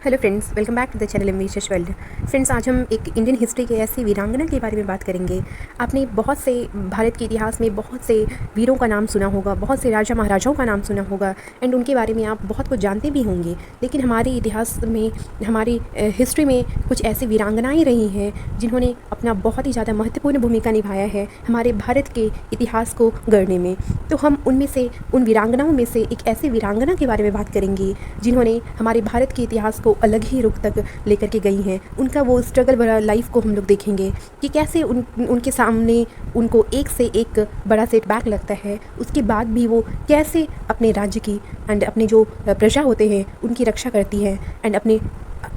Hello friends, welcome back to the channel ambitious world. Friends, आज हम एक Indian history के ऐसी वीरांगना के बारे में बात करेंगे। आपने बहुत से भारत के इतिहास में बहुत से वीरों का नाम सुना होगा, बहुत से राजा महाराजाओं का नाम सुना होगा एंड उनके बारे में आप बहुत कुछ जानते भी होंगे। लेकिन हमारे इतिहास में, हमारी हिस्ट्री में कुछ ऐसी वीरांगनाएँ रही हैं जिन्होंने अपना बहुत ही ज़्यादा महत्वपूर्ण भूमिका निभाया है हमारे भारत के इतिहास को गढ़ने में। तो हम उनमें से, उन वीरांगनाओं में से एक ऐसी वीरांगना के बारे में बात करेंगे जिन्होंने हमारे भारत के इतिहास को अलग ही रुख तक लेकर के गई हैं। उनका वो स्ट्रगल भरा लाइफ को हम लोग देखेंगे कि कैसे उनके सामने उनको एक से एक बड़ा सेटबैक लगता है, उसके बाद भी वो कैसे अपने राज्य की एंड अपने जो प्रजा होते हैं उनकी रक्षा करती है एंड अपने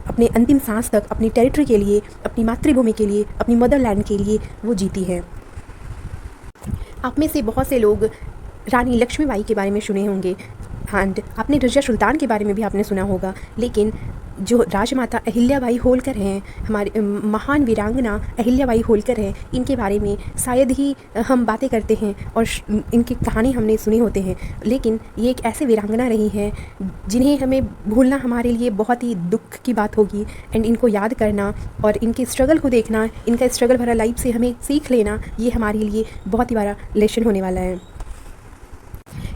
अपने अंतिम सांस तक अपनी टेरिटरी के लिए, अपनी मातृभूमि के लिए, अपनी मदरलैंड के लिए वो जीती है। आप में से बहुत से लोग रानी लक्ष्मीबाई के बारे में सुने होंगे एंड आपने रजिया सुल्तान के बारे में भी आपने सुना होगा। लेकिन जो राजमाता अहिल्याबाई होलकर हैं, हमारी महान वीरांगना अहिल्याबाई होलकर हैं, इनके बारे में शायद ही हम बातें करते हैं और इनकी कहानी हमने सुनी होते हैं। लेकिन ये एक ऐसे वीरांगना रही हैं जिन्हें हमें भूलना हमारे लिए बहुत ही दुख की बात होगी एंड इनको याद करना और इनके स्ट्रगल को देखना, इनका स्ट्रगल भरा लाइफ से हमें सीख लेना, ये हमारे लिए बहुत ही बड़ा लेसन होने वाला है।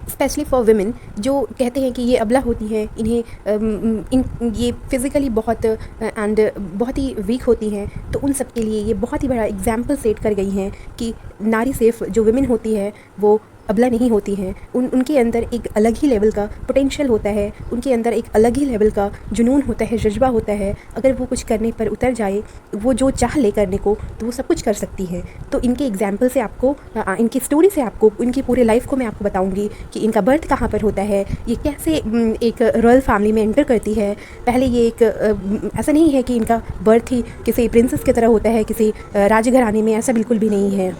स्पेशली फॉर वीमेन जो कहते हैं कि ये अबला होती हैं, इन्हें ये फिज़िकली बहुत एंड बहुत ही वीक होती हैं, तो उन सब के लिए ये बहुत ही बड़ा एग्जाम्पल सेट कर गई हैं कि नारी सिर्फ जो वीमेन होती है वो अबला नहीं होती हैं। उनके अंदर एक अलग ही लेवल का पोटेंशियल होता है, उनके अंदर एक अलग ही लेवल का जुनून होता है, जज्बा होता है। अगर वो कुछ करने पर उतर जाए, वो जो चाह ले करने को, तो वो सब कुछ कर सकती है। तो इनके एग्जाम्पल से आपको, इनकी स्टोरी से आपको, इनकी पूरे लाइफ को मैं आपको बताऊंगी कि इनका बर्थ कहाँ पर होता है, ये कैसे एक रॉयल फैमिली में एंटर करती है। पहले ये एक ऐसा नहीं है कि इनका बर्थ ही किसी प्रिंसेस की तरह होता है, किसी राजघराने में, ऐसा बिल्कुल भी नहीं है।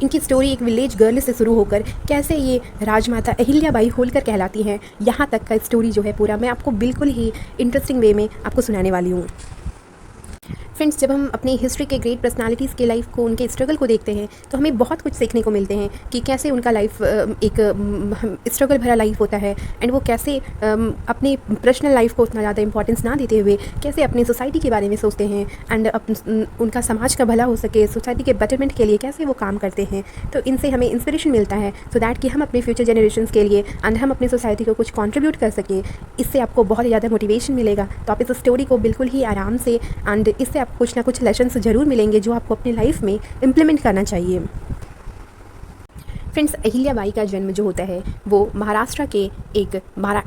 इनकी स्टोरी एक विलेज गर्ल से शुरू होकर कैसे ये राजमाता अहिल्याबाई होलकर कहलाती हैं, यहाँ तक का स्टोरी जो है पूरा मैं आपको बिल्कुल ही इंटरेस्टिंग वे में आपको सुनाने वाली हूँ। फ्रेंड्स, जब हम अपनी हिस्ट्री के ग्रेट पर्सनालिटीज़ के लाइफ को, उनके स्ट्रगल को देखते हैं तो हमें बहुत कुछ सीखने को मिलते हैं कि कैसे उनका लाइफ एक स्ट्रगल भरा लाइफ होता है एंड वो कैसे अपने पर्सनल लाइफ को उतना ज़्यादा इंपॉर्टेंस ना देते हुए कैसे अपनी सोसाइटी के बारे में सोचते हैं एंड उनका समाज का भला हो सके, सोसाइटी के बेटरमेंट के लिए कैसे वो काम करते हैं। तो इनसे हमें इंस्पिरेशन मिलता है सो दैट कि हम अपने फ्यूचर जनरेशन्स के लिए एंड हम अपनी सोसाइटी को कुछ कॉन्ट्रीब्यूट कर सकें। इससे आपको बहुत ही ज़्यादा मोटिवेशन मिलेगा। तो आप इस स्टोरी को बिल्कुल ही आराम से एंड इससे कुछ ना कुछ लेसन्स ज़रूर मिलेंगे जो आपको अपनी लाइफ में इम्प्लीमेंट करना चाहिए। फ्रेंड्स, अहिल्याबाई का जन्म जो होता है वो महाराष्ट्र के एक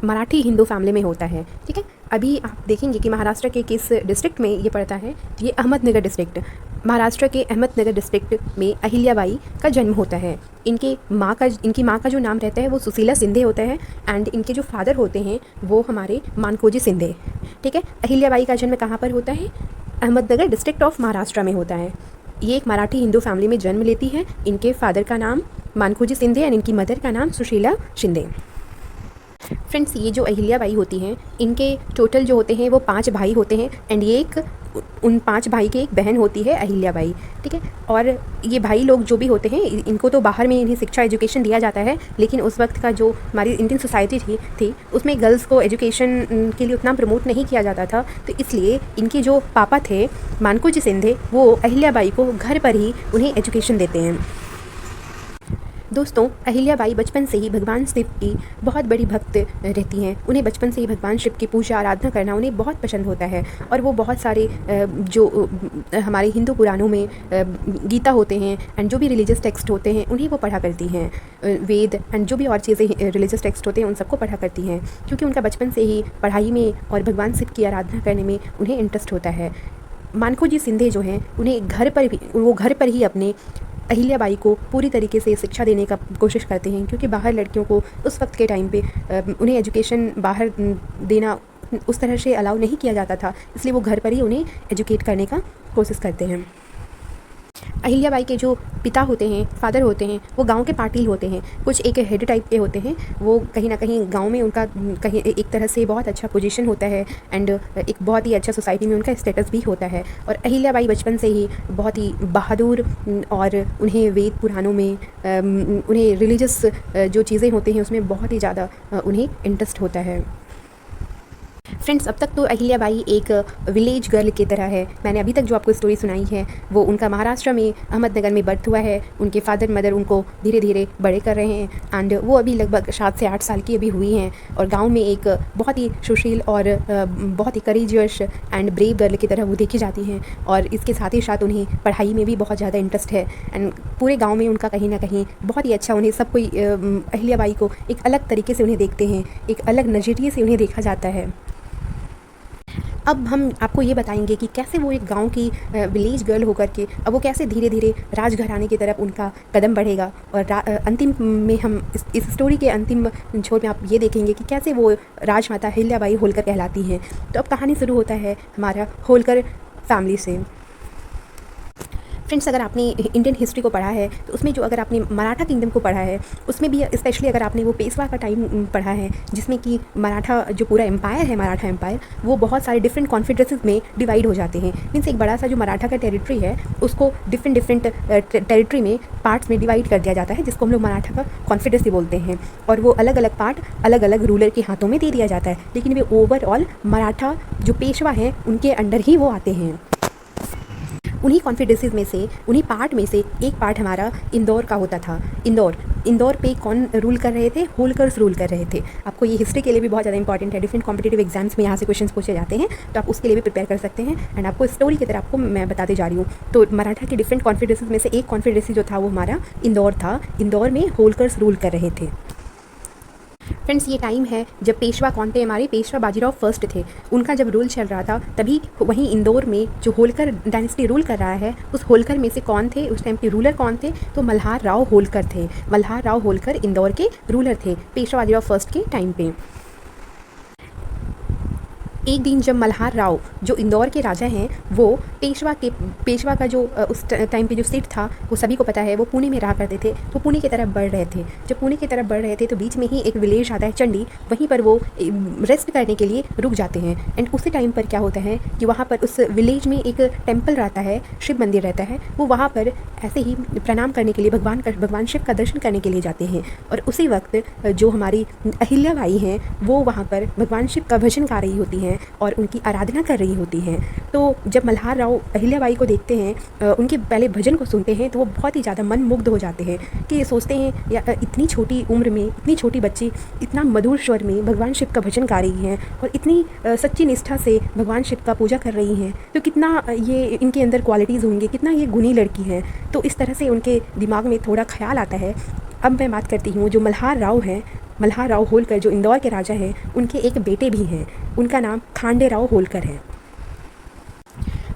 मराठी हिंदू फैमिली में होता है। ठीक है, अभी आप देखेंगे कि महाराष्ट्र के किस डिस्ट्रिक्ट में ये पड़ता है। ये अहमदनगर डिस्ट्रिक्ट, महाराष्ट्र के अहमदनगर डिस्ट्रिक्ट में अहिल्याबाई का जन्म होता है। इनकी माँ का जो नाम रहता है वो सुशीला सिंधे होता है एंड इनके जो फादर होते हैं वो हमारे मानकोजी सिंधे। ठीक है, अहिल्याबाई का जन्म कहाँ पर होता है? अहमदनगर डिस्ट्रिक्ट ऑफ महाराष्ट्र में होता है। ये एक मराठी हिंदू फैमिली में जन्म लेती है। इनके फादर का नाम मानकोजी सिंधे एंड इनकी मदर का नाम सुशीला शिंदे। फ्रेंड्स, ये जो अहिल्याबाई होती हैं, इनके टोटल जो होते हैं वो 5 भाई होते हैं एंड ये एक उन 5 भाई की एक बहन होती है अहिल्याबाई। ठीक है, और ये भाई लोग जो भी होते हैं इनको तो बाहर में इन्हें शिक्षा एजुकेशन दिया जाता है, लेकिन उस वक्त का जो हमारी इंडियन सोसाइटी थी उसमें गर्ल्स को एजुकेशन के लिए उतना प्रमोट नहीं किया जाता था। तो इसलिए इनके जो पापा थे मानकोजी सिंधे, वो अहिल्याबाई को घर पर ही उन्हें एजुकेशन देते हैं। दोस्तों, अहिल्याबाई बचपन से ही भगवान शिव की बहुत बड़ी भक्त रहती हैं। उन्हें बचपन से ही भगवान शिव की पूजा आराधना करना उन्हें बहुत पसंद होता है और वो बहुत सारे जो हमारे हिंदू पुराणों में गीता होते हैं एंड जो भी रिलीजियस टेक्स्ट होते हैं उन्हें वो पढ़ा करती हैं। वेद एंड जो भी और चीज़ें रिलीजियस टेक्स्ट होते हैं उन सबको पढ़ा करती हैं, क्योंकि उनका बचपन से ही पढ़ाई में और भगवान शिव की आराधना करने में उन्हें इंटरेस्ट होता है। मानकोजी सिंधे जो हैं उन्हें घर पर ही अपने अहिल्याबाई को पूरी तरीके से शिक्षा देने का कोशिश करते हैं, क्योंकि बाहर लड़कियों को उस वक्त के टाइम पे उन्हें एजुकेशन बाहर देना उस तरह से अलाउ नहीं किया जाता था, इसलिए वो घर पर ही उन्हें एजुकेट करने का कोशिश करते हैं। अहिल्याबाई के जो पिता होते हैं, फादर होते हैं, वो गांव के पाटिल होते हैं, कुछ एक हेड टाइप के होते हैं। वो कहीं ना कहीं गांव में उनका कहीं एक तरह से बहुत अच्छा पोजीशन होता है एंड एक बहुत ही अच्छा सोसाइटी में उनका स्टेटस भी होता है। और अहिल्याबाई बचपन से ही बहुत ही बहादुर और उन्हें वेद पुराणों में उन्हें रिलीजियस जो चीज़ें होती हैं उसमें बहुत ही ज़्यादा उन्हें इंटरेस्ट होता है। फ्रेंड्स, अब तक तो अहिल्याबाई एक विलेज गर्ल की तरह है। मैंने अभी तक जो आपको स्टोरी सुनाई है वो उनका महाराष्ट्र में अहमदनगर में बर्थ हुआ है। उनके फादर मदर उनको धीरे धीरे बड़े कर रहे हैं एंड वो अभी लगभग 7 से 8 साल की अभी हुई हैं और गांव में एक बहुत ही सुशील और बहुत ही करेजियस एंड ब्रेव गर्ल की तरह वो देखी जाती हैं। और इसके साथ ही साथ उन्हें पढ़ाई में भी बहुत ज़्यादा इंटरेस्ट है एंड पूरे गाँव में उनका कहीं ना कहीं बहुत ही अच्छा, उन्हें सब कोई अहिल्याबाई को एक अलग तरीके से उन्हें देखते हैं, एक अलग नज़रिए से उन्हें देखा जाता है। अब हम आपको ये बताएंगे कि कैसे वो एक गांव की विलेज गर्ल होकर के अब वो कैसे धीरे धीरे राजघराने की तरफ उनका कदम बढ़ेगा। और अंतिम में हम इस स्टोरी के अंतिम छोर में आप ये देखेंगे कि कैसे वो राजमाता अहिल्याबाई होलकर कहलाती हैं। तो अब कहानी शुरू होता है हमारा होलकर फैमिली से। फ्रेंड्स, अगर आपने इंडियन हिस्ट्री को पढ़ा है तो उसमें जो अगर आपने मराठा किंगडम को पढ़ा है उसमें भी स्पेशली अगर आपने वो पेशवा का टाइम पढ़ा है जिसमें कि मराठा जो पूरा एम्पायर है, मराठा एम्पायर, वो बहुत सारे डिफरेंट कॉन्फेडरेसीज में डिवाइड हो जाते हैं। मीन्स एक बड़ा सा जो मराठा का टेरिटरी है उसको डिफरेंट टेरिटरी में पार्ट्स में डिवाइड कर दिया जाता है, जिसको हम लोग मराठा का कॉन्फेडरेसी बोलते हैं। और वो अलग अलग पार्ट अलग अलग रूलर के हाथों में दे दिया जाता है, लेकिन वे ओवरऑल मराठा जो पेशवा हैं उनके अंडर ही वो आते हैं। उन्हीं कॉन्फेडरेसीज में से, उन्हीं पार्ट में से एक पार्ट हमारा इंदौर का होता था। इंदौर पे कौन रूल कर रहे थे? होलकर्स रूल कर रहे थे। आपको ये हिस्ट्री के लिए भी बहुत ज़्यादा इंपॉर्टेंट है। डिफरेंट कॉम्पिटेटिव एग्जाम्स में यहाँ से क्वेश्चंस पूछे जाते हैं, तो आप उसके लिए भी प्रिपेयर कर सकते हैं। एंड आपको स्टोरी की तरह आपको मैं बताते जा रही हूँ। तो मराठा के डिफरेंट कॉन्फेडरेसीज में से एक कॉन्फेडरेसी जो था वो हमारा इंदौर था। इंदौर में होलकर्स रूल कर रहे थे। फ्रेंड्स, ये टाइम है जब पेशवा कौन थे? हमारे पेशवा बाजीराव फर्स्ट थे। उनका जब रूल चल रहा था तभी वहीं इंदौर में जो होलकर डायनेस्टी रूल कर रहा है उस होलकर में से कौन थे? उस टाइम के रूलर कौन थे? तो मल्हार राव होलकर थे। मल्हार राव होलकर इंदौर के रूलर थे पेशवा बाजीराव फर्स्ट के टाइम पे। एक दिन जब मल्हार राव जो इंदौर के राजा हैं वो पेशवा का जो उस टाइम पे जो सीट था वो सभी को पता है, वो पुणे में रहा करते थे। तो पुणे की तरफ बढ़ रहे थे। जब पुणे की तरफ बढ़ रहे थे तो बीच में ही एक विलेज आता है चंडी, वहीं पर वो रेस्ट करने के लिए रुक जाते हैं। एंड उसी टाइम पर क्या होता है कि वहाँ पर उस विलेज में एक टेम्पल रहता है, शिव मंदिर रहता है। वो वहाँ पर ऐसे ही प्रणाम करने के लिए भगवान शिव का दर्शन करने के लिए जाते हैं। और उसी वक्त जो हमारी अहिल्याबाई हैं वो वहाँ पर भगवान शिव का भजन गा रही होती हैं और उनकी आराधना कर रही होती हैं। तो जब मल्हार राव अहिल्याबाई को देखते हैं, उनके पहले भजन को सुनते हैं, तो वो बहुत ही ज़्यादा मनमुग्ध हो जाते हैं कि ये सोचते हैं या इतनी छोटी उम्र में इतनी छोटी बच्ची इतना मधुर स्वर में भगवान शिव का भजन गा रही हैं और इतनी सच्ची निष्ठा से भगवान शिव का पूजा कर रही हैं, तो कितना ये इनके अंदर क्वालिटीज़ होंगी, कितना ये गुणी लड़की है। तो इस तरह से उनके दिमाग में थोड़ा ख्याल आता है। अब मैं बात करती हूँ जो मल्हार राव हैं, मल्हार राव होलकर जो इंदौर के राजा हैं, उनके एक बेटे भी हैं। उनका नाम खांडे राव होलकर है।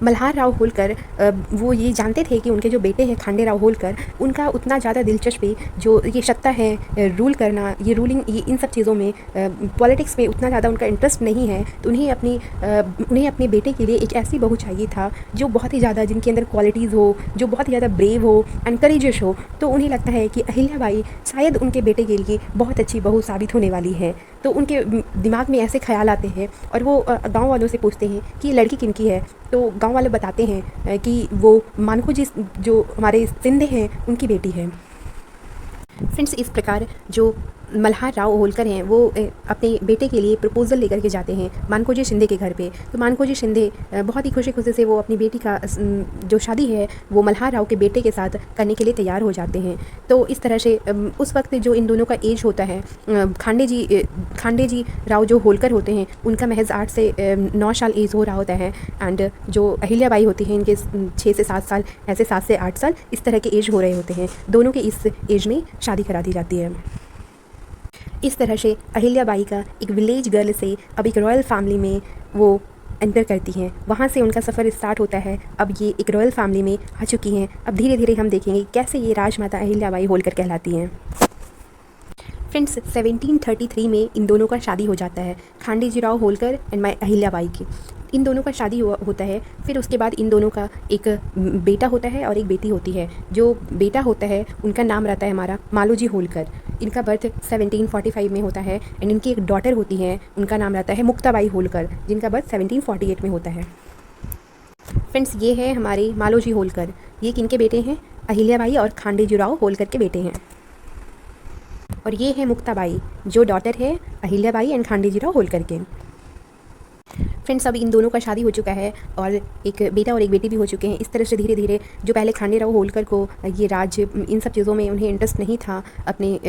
मल्हार राव होलकर वो ये जानते थे कि उनके जो बेटे हैं खांडे राव होलकर, उनका उतना ज़्यादा दिलचस्पी जो ये सत्ता है, रूल करना, ये रूलिंग, ये इन सब चीज़ों में, पॉलिटिक्स में उतना ज़्यादा उनका इंटरेस्ट नहीं है। तो उन्हें अपने बेटे के लिए एक ऐसी बहू चाहिए था जो बहुत ही ज़्यादा, जिनके अंदर क्वालिटीज़ हो, जो बहुत ही ज़्यादा ब्रेव हो, एनकरेजियस हो। तो उन्हें लगता है कि अहिल्याबाई शायद उनके बेटे के लिए बहुत अच्छी बहू साबित होने वाली है। तो उनके दिमाग में ऐसे ख्याल आते हैं और वो गाँव वालों से पूछते हैं कि लड़की किनकी है। तो गांव वाले बताते हैं कि वो मानको जी जो हमारे सिंधे हैं उनकी बेटी है। फ्रेंड्स, इस प्रकार जो मल्हार राव होलकर हैं वो अपने बेटे के लिए प्रपोज़ल लेकर के जाते हैं मानकोजी शिंदे के घर पे। तो मानकोजी शिंदे बहुत ही खुशी खुशी से वो अपनी बेटी का जो शादी है वो मल्हार राव के बेटे के साथ करने के लिए तैयार हो जाते हैं। तो इस तरह से उस वक्त जो इन दोनों का एज होता है, खांडे जी राव जो होलकर होते हैं उनका महज 8 से 9 साल एज हो रहा होता है। एंड जो अहिल्याबाई होती हैं इनके 6 से 7 साल, ऐसे 7 से 8 साल इस तरह के एज हो रहे होते हैं। दोनों के इस एज में शादी करा दी जाती है। इस तरह से अहिल्याबाई का एक विलेज गर्ल से अब एक रॉयल फैमिली में वो एंटर करती हैं। वहाँ से उनका सफ़र स्टार्ट होता है। अब ये एक रॉयल फैमिली में आ चुकी हैं। अब धीरे धीरे हम देखेंगे कैसे ये राजमाता अहिल्याबाई होलकर कहलाती हैं। फ्रेंड्स, 1733 में इन दोनों का शादी हो जाता है, खांडे जी राव होलकर एंड माई अहिल्याबाई की। इन दोनों का शादी होता है। फिर उसके बाद इन दोनों का एक बेटा होता है और एक बेटी होती है। जो बेटा होता है उनका नाम रहता है हमारा मालोजी होलकर। इनका बर्थ 1745 में होता है। एंड इनकी एक डॉटर होती है, उनका नाम रहता है मुक्ताबाई होलकर, जिनका बर्थ 1748 में होता है। फ्रेंड्स, ये है हमारे मालोजी होलकर। ये किनके बेटे हैं? अहिल्याबाई और खांडे जी राव होलकर के बेटे हैं। और ये है मुक्ताबाई जो डॉटर है अहिल्याबाई एंड खांडे जी राव होलकर के। फ्रेंड्स अब इन दोनों का शादी हो चुका है और एक बेटा और एक बेटी भी हो चुके हैं। इस तरह से धीरे धीरे जो पहले खांडेराव होलकर को ये राज इन सब चीज़ों में उन्हें इंटरेस्ट नहीं था अपने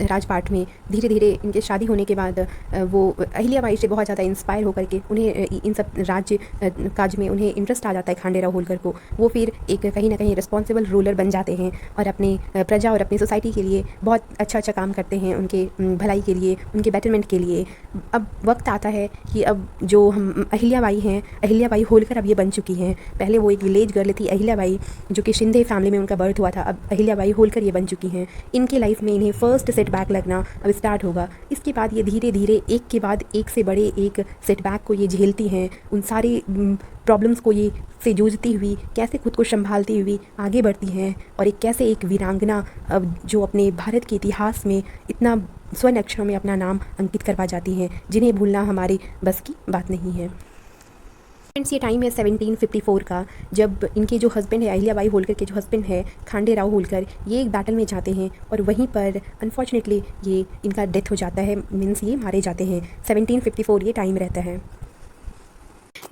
राजपाट में, धीरे धीरे इनके शादी होने के बाद वो अहिल्याबाई से बहुत ज़्यादा इंस्पायर होकर के उन्हें इन सब राज्य काज में उन्हें इंटरेस्ट आ जाता है खांडेराव होलकर को। वो फिर एक कहीं ना कहीं रिस्पॉन्सिबल रूलर बन जाते हैं और अपने प्रजा और अपनी सोसाइटी के लिए बहुत अच्छा काम करते हैं, उनके भलाई के लिए, उनके बेटरमेंट के लिए। अब वक्त आता है कि अब जो हम अहिल्याबाई हैं, अहिल्याबाई होलकर अब ये बन चुकी हैं। पहले वो एक विलेज गर्ल थी अहिल्याबाई, जो कि शिंदे फैमिली में उनका बर्थ हुआ था। अब अहिल्याबाई होलकर ये बन चुकी हैं। इनके लाइफ में इन्हें फर्स्ट सेटबैक लगना अब स्टार्ट होगा। इसके बाद ये धीरे धीरे एक के बाद एक से बड़े एक सेटबैक को ये झेलती हैं, उन सारी प्रॉब्लम्स को ये से जूझती हुई कैसे खुद को संभालती हुई आगे बढ़ती हैं और एक कैसे एक वीरांगना अब जो अपने भारत के इतिहास में इतना स्वर्ण अक्षरों में अपना नाम अंकित करवा जाती हैं, जिन्हें भूलना हमारे बस की बात नहीं है। फ्रेंड्स ये टाइम है 1754 का, जब इनके जो हस्बैंड है अहिल्याबाई होलकर के जो हस्बैंड है खांडेराव होलकर, ये एक बैटल में जाते हैं और वहीं पर अनफॉर्चुनेटली ये इनका डेथ हो जाता है, मीन्स ये मारे जाते हैं। 1754 ये टाइम रहता है,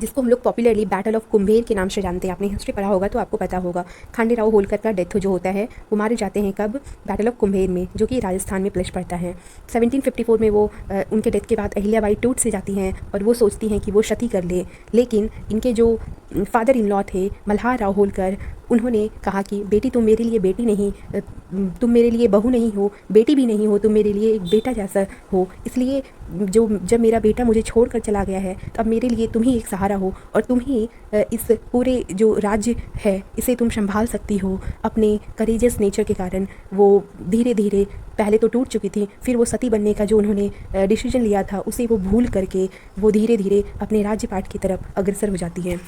जिसको हम लोग पॉपुलरली बैटल ऑफ कुंभेर के नाम से जानते हैं। आपने हिस्ट्री पढ़ा होगा तो आपको पता होगा। खांडेराव होलकर का डेथ जो होता है वो मारे जाते हैं कब? बैटल ऑफ कुंभेर में, जो कि राजस्थान में प्लेस पड़ता है। 1754 में वो उनके डेथ के बाद अहिल्याबाई टूट से जाती हैं और वो सोचती हैं कि वो सती कर ले, लेकिन इनके जो फादर इन लॉ थे मल्हार राव होलकर, उन्होंने कहा कि बेटी तुम मेरे लिए बेटी नहीं, तुम मेरे लिए बहू नहीं हो, बेटी भी नहीं हो, तुम मेरे लिए एक बेटा जैसा हो। इसलिए जब मेरा बेटा मुझे छोड़कर चला गया है तो अब मेरे लिए तुम ही एक सहारा हो और तुम ही इस पूरे जो राज्य है इसे तुम संभाल सकती हो। अपने करेजियस नेचर के कारण वो धीरे धीरे पहले तो टूट चुकी थी, फिर वो सती बनने का जो उन्होंने डिसीजन लिया था उसे वो भूल करके वो धीरे धीरे अपने राज्यपाट की तरफ अग्रसर हो जाती हैं।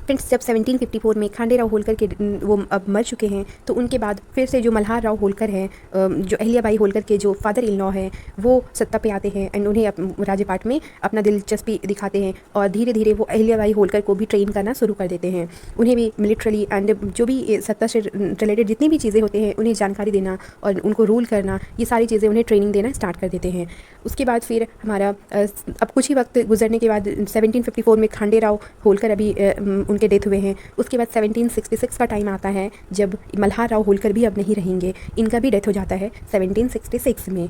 फ्रेंड्स जब 1754 में खांडेराव होलकर के वो अब मर चुके हैं तो उनके बाद फिर से जो मल्हार राव होलकर हैं, जो अहिल्याबाई होलकर के जो फादर इन लॉ हैं, वो सत्ता पे आते हैं एंड उन्हें राज्यपाट में अपना दिलचस्पी दिखाते हैं और धीरे धीरे वो अहिल्याबाई होलकर को भी ट्रेन करना शुरू कर देते हैं। उन्हें भी मिलिट्रली एंड जो भी सत्ता से रिलेटेड जितनी भी चीज़ें होते हैं उन्हें जानकारी देना और उनको रूल करना, ये सारी चीज़ें उन्हें ट्रेनिंग देना स्टार्ट कर देते हैं। उसके बाद फिर हमारा अब कुछ ही वक्त गुजरने के बाद 1754 में खांडेराव होलकर अभी उनके डेथ हुए हैं। उसके बाद 1766 का टाइम आता है जब मल्हार राव होलकर भी अब नहीं रहेंगे, इनका भी डेथ हो जाता है 1766 में।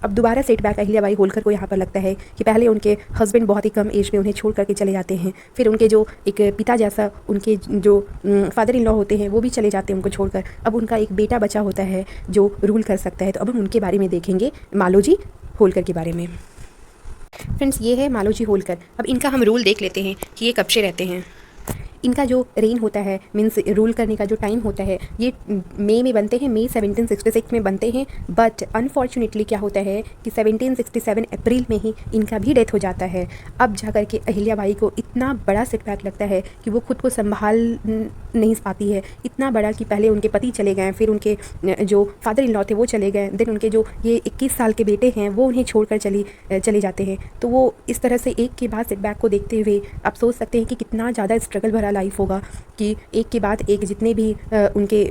अब दोबारा सेटबैक अहिल्याबाई होलकर को यहाँ पर लगता है कि पहले उनके हस्बैंड बहुत ही कम एज में उन्हें छोड़ करके चले जाते हैं, फिर उनके जो एक पिता जैसा उनके जो फादर इन लॉ होते हैं वो भी चले जाते हैं उनको छोड़कर। अब उनका एक बेटा बचा होता है जो रूल कर सकता है। तो अब हम उनके बारे में देखेंगे, मालोजी होलकर के बारे में। फ्रेंड्स ये है मालोजी होलकर। अब इनका हम रूल देख लेते हैं कि ये कब से रहते हैं। इनका जो रेन होता है, मीन्स रूल करने का जो टाइम होता है, ये मई में बनते हैं, मई 1766 में बनते हैं। बट अनफॉर्चुनेटली क्या होता है कि 1767 अप्रैल में ही इनका भी डेथ हो जाता है। अब जा कर के अहिल्याबाई को इतना बड़ा सेटबैक लगता है कि वो खुद को संभाल नहीं पाती है, इतना बड़ा कि पहले उनके पति चले गए, फिर उनके जो फादर इन लॉ थे वो चले गए, देन उनके जो ये 21 साल के बेटे हैं वो उन्हें छोड़कर चले जाते हैं। तो वो इस तरह से एक के बाद सेटबैक को देखते हुए आप सोच सकते हैं कि कितना ज़्यादा स्ट्रगल भरा लाइफ होगा कि एक के बाद एक जितने भी उनके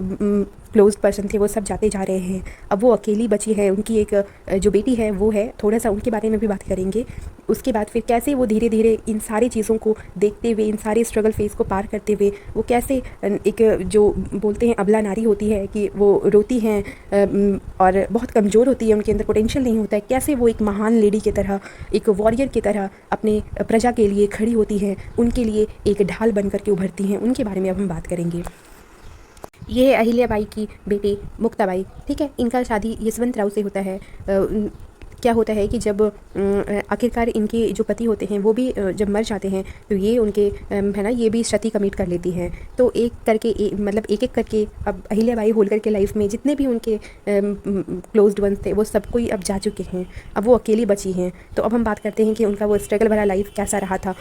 क्लोज पर्सन थे वो सब जाते जा रहे हैं। अब वो अकेली बची है, उनकी एक जो बेटी है वो है, थोड़ा सा उनके बारे में भी बात करेंगे। उसके बाद फिर कैसे वो धीरे धीरे इन सारी चीज़ों को देखते हुए, इन सारे स्ट्रगल फेस को पार करते हुए वो कैसे एक जो बोलते हैं अबला नारी होती है कि वो रोती हैं और बहुत कमज़ोर होती है, उनके अंदर पोटेंशियल नहीं होता है, कैसे वो एक महान लेडी की तरह, एक वॉरियर की तरह अपने प्रजा के लिए खड़ी होती हैं, उनके लिए एक ढाल बन करके उभरती हैं, उनके बारे में अब हम बात करेंगे। ये है अहिल्याबाई की बेटी मुक्ताबाई, ठीक है। इनका शादी यशवंत राव से होता है। क्या होता है कि जब आखिरकार इनके जो पति होते हैं वो भी जब मर जाते हैं तो ये उनके है ना, ये भी सती कमिट कर लेती हैं। तो एक करके मतलब एक एक करके अब अहिल्याबाई होलकर के लाइफ में जितने भी उनके क्लोज्ड वंस थे वो सब कोई अब जा चुके हैं, अब वो अकेली बची हैं। तो अब हम बात करते हैं कि उनका वो स्ट्रगल भरा लाइफ कैसा रहा था।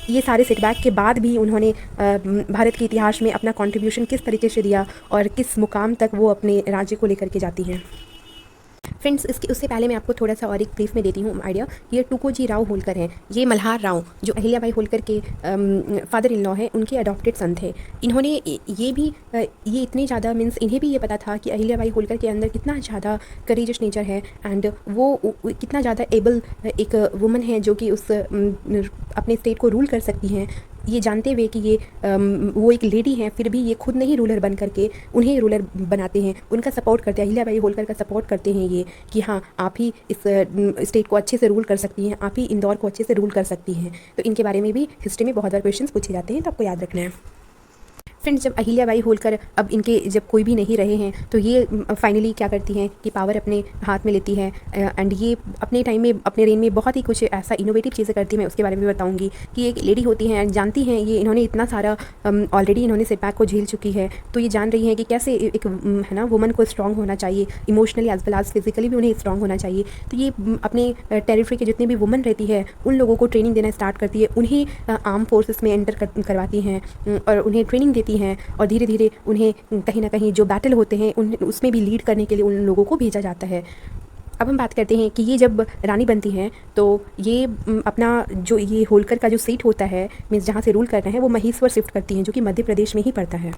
ये सारे सेटबैक के बाद भी उन्होंने भारत के इतिहास में अपना कॉन्ट्रीब्यूशन किस तरीके से दिया और किस मुकाम तक वो अपने राज्य को लेकर के जाती हैं। फ्रेंड्स इसके उससे पहले मैं आपको थोड़ा सा और एक ब्रीफ में देती हूँ आइडिया। ये टुकोजी राव होलकर हैं, ये मल्हार राव जो अहिल्याबाई होलकर के फादर इन लॉ हैं, उनके अडॉप्टेड सन थे। इन्होंने ये इतने ज़्यादा मीन्स इन्हें भी ये पता था कि अहिल्याबाई होलकर के अंदर कितना ज़्यादा करेजियस नेचर है एंड वो कितना ज़्यादा एबल एक वुमन है जो कि उस अपने स्टेट को रूल कर सकती हैं। ये जानते हुए कि ये वो एक लेडी हैं, फिर भी ये खुद नहीं रूलर बन करके उन्हें रूलर बनाते हैं, उनका सपोर्ट करते हैं, अहिल्याबाई होलकर का सपोर्ट करते हैं ये कि हाँ आप ही इस स्टेट को अच्छे से रूल कर सकती हैं, आप ही इंदौर को अच्छे से रूल कर सकती हैं। तो इनके बारे में भी हिस्ट्री में बहुत बार क्वेश्चन पूछे जाते हैं, तो आपको याद रखना है। फ्रेंड्स जब अहिल्याबाई होलकर अब इनके जब कोई भी नहीं रहे हैं तो ये फाइनली क्या करती हैं कि पावर अपने हाथ में लेती है एंड ये अपने टाइम में अपने रेन में बहुत ही कुछ ऐसा इनोवेटिव चीज़ें करती हैं। मैं उसके बारे में बताऊंगी कि एक लेडी होती हैं एंड जानती हैं ये इन्होंने इतना सारा ऑलरेडी इन्होंने सेटबैक को झेल चुकी है, तो ये जान रही हैं कि कैसे एक है ना वुमन को स्ट्रॉन्ग होना चाहिए, emotionally as well as physically भी उन्हें स्ट्रॉन्ग होना चाहिए। तो ये अपने टेरिटरी के जितने भी वुमन रहती है उन लोगों को ट्रेनिंग देना स्टार्ट करती है, उन्हें आर्म फोर्सेस में एंटर करवाती हैं और उन्हें ट्रेनिंग देती हैं और धीरे धीरे उन्हें कहीं ना कहीं जो बैटल होते हैं उसमें भी लीड करने के लिए उन लोगों को भेजा जाता है। अब हम बात करते हैं कि ये जब रानी बनती हैं तो ये अपना जो ये होलकर का जो सीट होता है मीन्स जहाँ से रूल करना है वो महेश्वर शिफ्ट करती हैं, जो कि मध्य प्रदेश में ही पड़ता है।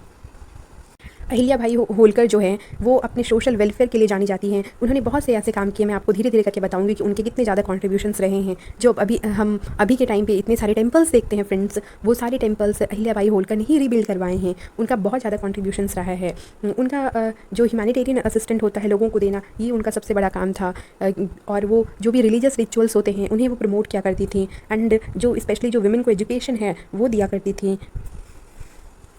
अहिल्याबाई होलकर जो है वो अपने सोशल वेलफेयर के लिए जानी जाती हैं। उन्होंने बहुत से ऐसे काम किए, मैं आपको धीरे धीरे करके बताऊंगी कि उनके कितने ज़्यादा कॉन्ट्रीब्यूशंस रहे हैं। जो हम अभी के टाइम पे इतने सारे टेम्पल्स देखते हैं फ्रेंड्स, वो सारे टेम्पल्स अहिल्याबाई होलकर ने ही रीबिल्ड करवाए हैं। उनका बहुत ज़्यादा कॉन्ट्रीब्यूशंस रहा है। उनका जो ह्यूमैनिटेरियन असिस्टेंट होता है लोगों को देना, ये उनका सबसे बड़ा काम था। और वो जो भी रिलीजियस रिचुअल्स होते हैं उन्हें वो प्रमोट किया करती थी एंड जो स्पेशली जो वुमेन को एजुकेशन है वो दिया करती थी।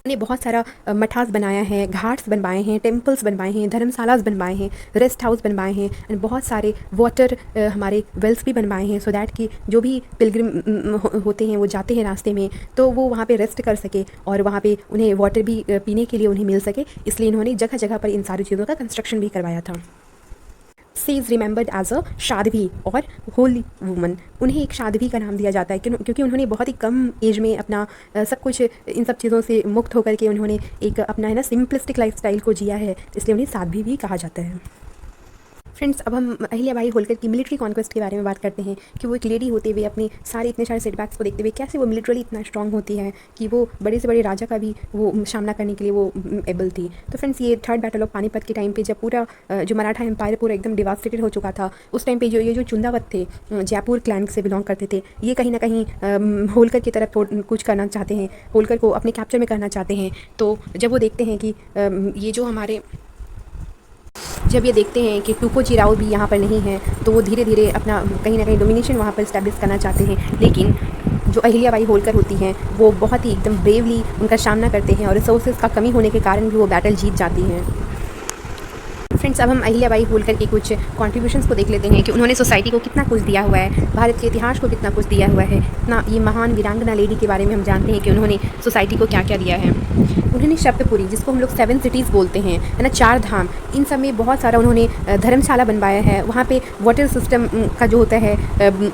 ने बहुत सारा मठास बनाया है, घाट्स बनवाए हैं, टेम्पल्स बनवाए हैं, धर्मशालास बनवाए हैं, रेस्ट हाउस बनवाए हैं एंड बहुत सारे वाटर हमारे वेल्स भी बनवाए हैं, सो दैट कि जो भी पिलग्रिम होते हैं वो जाते हैं रास्ते में तो वो वहाँ पे रेस्ट कर सके और वहाँ पे उन्हें वाटर भी पीने के लिए उन्हें मिल सके। इसलिए इन्होंने जगह जगह पर इन सारी चीज़ों का कंस्ट्रक्शन भी करवाया था। She is remembered as a sadhvi और होली वुमन। उन्हें एक साध्वी का नाम दिया जाता है क्योंकि उन्होंने बहुत ही कम एज में अपना सब कुछ इन सब चीज़ों से मुक्त होकर के उन्होंने एक अपना है ना सिंपलिस्टिक लाइफस्टाइल को जिया है, इसलिए उन्हें साध्वी भी कहा जाता है। फ्रेंड्स अब हम अहिल्याबाई होलकर की मिलिट्री कॉन्क्वेस्ट के बारे में बात करते हैं कि वो एक लेडी होते हुए अपने इतने सारे सेटबैक्स को देखते हुए कैसे वो मिलिट्रली इतना स्ट्रांग होती है कि वो बड़े से बड़े राजा का भी वो सामना करने के लिए वो एबल थी। तो फ्रेंड्स ये थर्ड बैटल ऑफ पानीपत के टाइम पे जब पूरा जो मराठा एम्पायर पूरा एकदम डिवास्टेटेड हो चुका था, उस टाइम पे जो चुंदावत थे जयपुर क्लैन से बिलोंग करते थे, ये कहीं ना कहीं होलकर की तरफ कुछ करना चाहते हैं, होलकर को अपने कैप्चर में करना चाहते हैं। तो जब वो देखते हैं कि ये जो हमारे जब ये देखते हैं कि टुकोजी राव भी यहाँ पर नहीं है तो वो धीरे धीरे अपना कहीं ना कहीं डोमिनेशन वहाँ पर इस्टेब्लिश करना चाहते हैं। लेकिन जो अहिल्याबाई होलकर होती हैं वो बहुत ही एकदम ब्रेवली उनका सामना करते हैं और रिसोर्सेज का कमी होने के कारण भी वो बैटल जीत जाती हैं। फ्रेंड्स अब हम अहिल्याबाई होलकर के कुछ कॉन्ट्रीब्यूशंस को देख लेते हैं कि उन्होंने सोसाइटी को कितना कुछ दिया हुआ है, भारत के इतिहास को कितना कुछ दिया हुआ है। इतना ये महान वीरांगना लेडी के बारे में हम जानते हैं कि उन्होंने सोसाइटी को क्या क्या दिया है। उन्होंने शब्दपुरी, जिसको हम लोग 7 सिटीज़ बोलते हैं, है ना, 4 धाम, इन सब में बहुत सारा उन्होंने धर्मशाला बनवाया है। वहाँ पे वाटर सिस्टम का जो होता है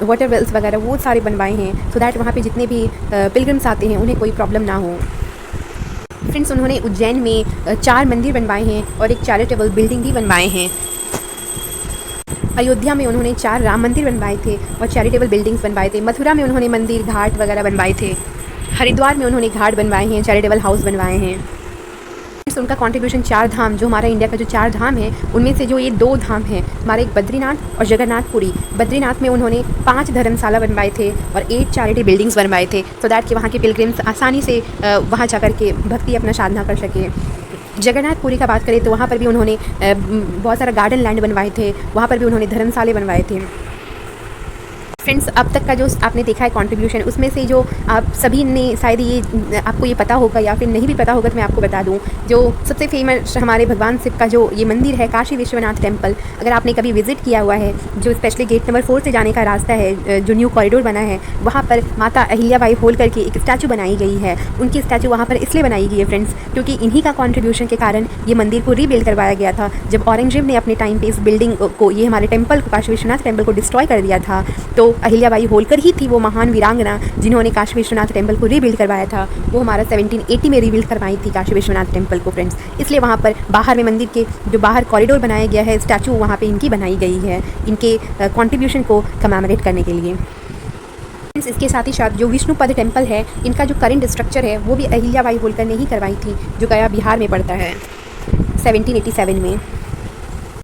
वाटर वेल्स वगैरह वो सारे बनवाए हैं, सो दैट वहाँ पे जितने भी पिलग्रिम्स आते हैं उन्हें कोई प्रॉब्लम ना हो। फ्रेंड्स उन्होंने उज्जैन में 4 मंदिर बनवाए हैं और एक चैरिटेबल बिल्डिंग भी बनवाए हैं। अयोध्या में उन्होंने 4 राम मंदिर बनवाए थे और चैरिटेबल बिल्डिंग्स बनवाए थे। मथुरा में उन्होंने मंदिर घाट वगैरह बनवाए थे। हरिद्वार में उन्होंने घाट बनवाए हैं, चैरिटेबल हाउस बनवाए हैं। उनका कंट्रीब्यूशन 4 धाम, जो हमारा इंडिया का जो 4 धाम है उनमें से जो ये 2 धाम हैं हमारे, एक बद्रीनाथ और जगन्नाथपुरी। बद्रीनाथ में उन्होंने 5 धर्मशाला बनवाए थे और 8 चैरिटी बिल्डिंग्स बनवाए थे, सो दैट कि वहाँ के पिलग्रिम्स आसानी से वहाँ जाकर के भक्ति अपना साधना कर सके। जगन्नाथपुरी का बात करें तो वहाँ पर भी उन्होंने बहुत सारा गार्डन लैंड बनवाए थे, वहाँ पर भी उन्होंने धर्मशाले बनवाए थे। फ्रेंड्स अब तक का जो आपने देखा है कंट्रीब्यूशन, उसमें से जो आप सभी ने शायद ये आपको ये पता होगा या फिर नहीं भी पता होगा तो मैं आपको बता दूं, जो सबसे फेमस हमारे भगवान शिव का जो ये मंदिर है काशी विश्वनाथ टेम्पल, अगर आपने कभी विजिट किया हुआ है, जो स्पेशली गेट नंबर 4 से जाने का रास्ता है, जो न्यू कॉरिडोर बना है, वहाँ पर माता अहिल्याबाई होलकर की एक स्टैचू बनाई गई है। उनकी स्टैचू वहाँ पर इसलिए बनाई गई है फ्रेंड्स क्योंकि इन्हीं का कॉन्ट्रीब्यूशन के कारण ये मंदिर को रीबिल्ड करवाया गया था। जब औरंगजेब ने अपने टाइम पर इस बिल्डिंग को, ये हमारे टेम्पल को, काशी विश्वनाथ टेम्पल को डिस्ट्रॉय कर दिया था, तो जो अहिल्याबाई होलकर ही थी, वो महान वीरांगना जिन्होंने काशी विश्वनाथ टेम्पल को रीबिल्ड करवाया था, वो हमारा 1780 में रीबिल्ड करवाई थी काशी विश्वनाथ टेम्पल को फ्रेंड्स। इसलिए वहाँ पर बाहर में मंदिर के जो बाहर कॉरिडोर बनाया गया है, स्टैचू वहाँ पे इनकी बनाई गई है, इनके कंट्रीब्यूशन को कमेमोरेट करने के लिए। फ्रेंड्स, इसके साथ ही साथ जो विष्णुपद टेम्पल है, इनका जो करंट स्ट्रक्चर है वो भी अहिल्याबाई होलकर ने ही करवाई थी, जो गया बिहार में पड़ता है 1787 में।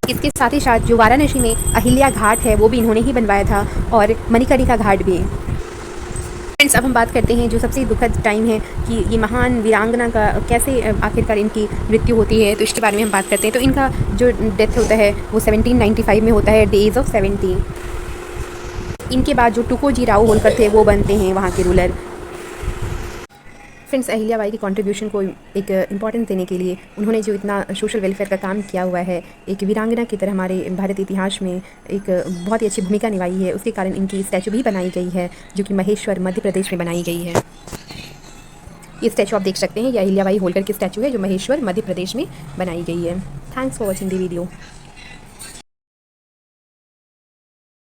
इसके साथ ही साथ जो वाराणसी में अहिल्या घाट है वो भी इन्होंने ही बनवाया था, और मणिकर्णिका घाट भी। फ्रेंड्स, अब हम बात करते हैं जो सबसे दुखद टाइम है कि ये महान वीरांगना का कैसे आखिरकार इनकी मृत्यु होती है, तो इसके बारे में हम बात करते हैं। तो इनका जो डेथ होता है वो 1795 में होता है, एज ऑफ 70। इनके बाद जो टुकोजी राव होलकर थे वो बनते हैं वहाँ के रूलर। फ्रेंड्स, अहिल्याबाई की कंट्रीब्यूशन को एक इम्पॉर्टेंस देने के लिए उन्होंने जो इतना सोशल वेलफेयर का काम किया हुआ है, एक वीरांगना की तरह हमारे भारत इतिहास में एक बहुत ही अच्छी भूमिका निभाई है, उसके कारण इनकी स्टैचू भी बनाई गई है, जो कि महेश्वर मध्य प्रदेश में बनाई गई है। ये स्टैचू आप देख सकते हैं, ये अहिल्याबाई होलकर की स्टैचू है जो महेश्वर मध्य प्रदेश में बनाई गई है। Thanks for watching the video.